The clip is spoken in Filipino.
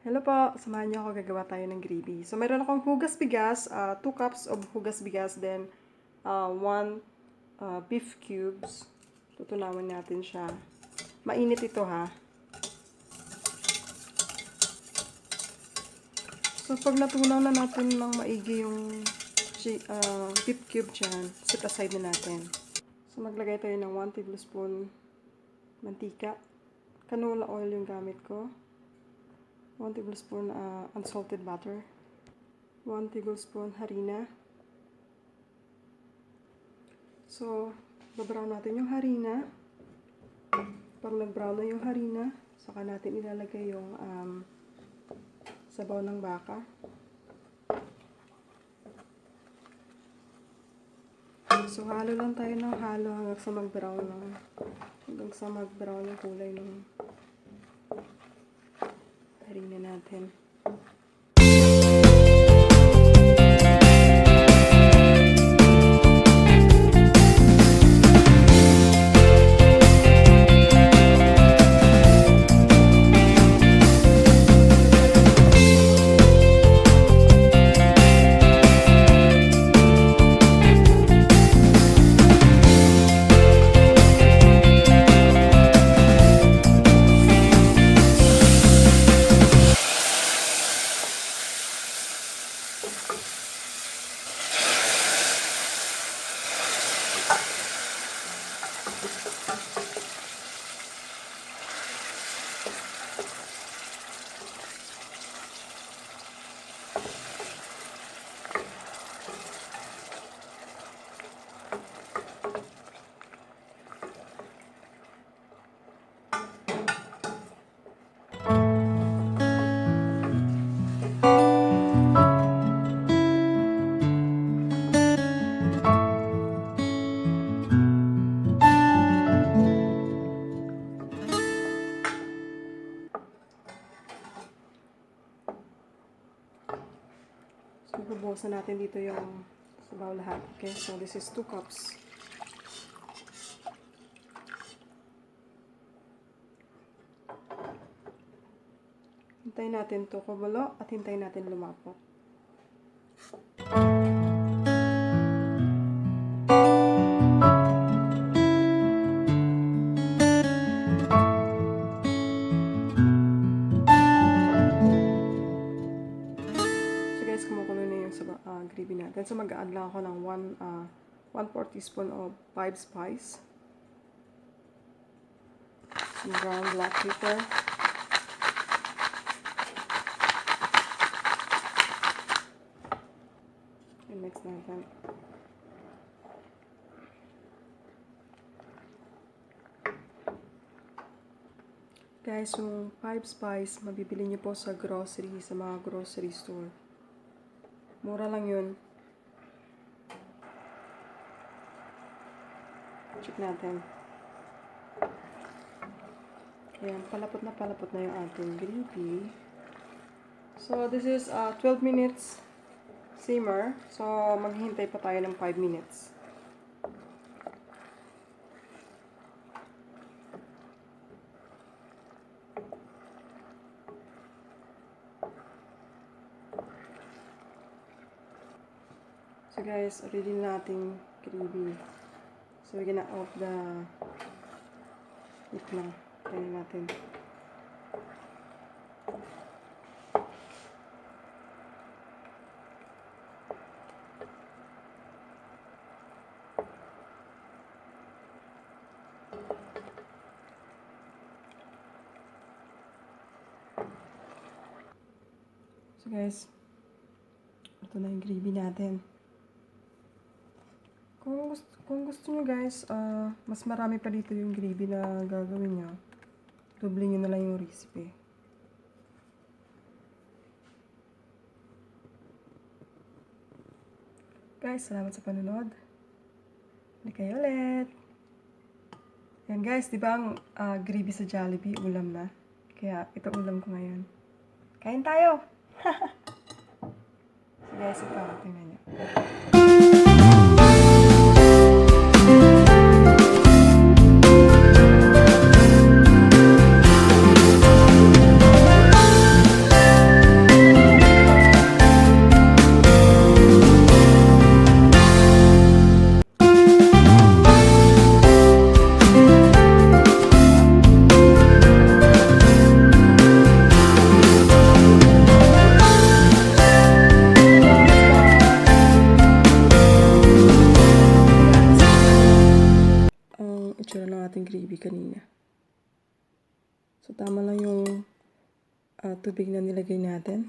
Hello po, samahan niyo ako, gagawa tayo ng gravy. So, meron akong hugas bigas, 2 cups of hugas bigas, then 1 beef cubes. Tutunawin natin siya. Mainit ito ha. So, pag natunaw na natin ng maigi yung beef cube dyan, set aside na natin. So, maglagay tayo ng 1 tablespoon mantika. Canola oil yung gamit ko. 1 tablespoon unsalted butter, 1 tablespoon harina. So, babrown natin yung harina. Pag nag-brown na yung harina, saka natin ilalagay yung sabaw ng baka. So, halo lang tayo ng halo hanggang sa mag-brown yung kulay ng harina natin. So, bubuhusan natin dito yung sabaw lahat. Okay, so this is 2 cups. Hintayin natin to kumulo at hintayin natin lumapot. Kumukulo na yung gravy natin. So, mag-add lang ako ng 1/4 teaspoon of 5 spice. Some ground black pepper. And mix natin. Guys, yung 5 spice, mabibili niyo po sa grocery, sa mga grocery store. Mura lang yun. Check natin. Ayan, palapot na yung ating gravy. So, this is 12 minutes simmer. So, maghihintay pa tayo ng 5 minutes. So guys, ready na ating gravy. So we're gonna off the heat na. Kaya natin. So guys, ito na yung gravy natin. Kung gusto nyo guys, mas marami pa dito yung gravy na gagawin nyo. Doble nyo na lang yung recipe. Guys, salamat sa panunod. Balik kayo ulit. Yan guys, di ba ang gravy sa Jollibee, ulam na? Kaya ito ulam ko ngayon. Kain tayo! So guys, ito, tingnan nyo. baby kanina. So, tama lang yung tubig na nilagay natin.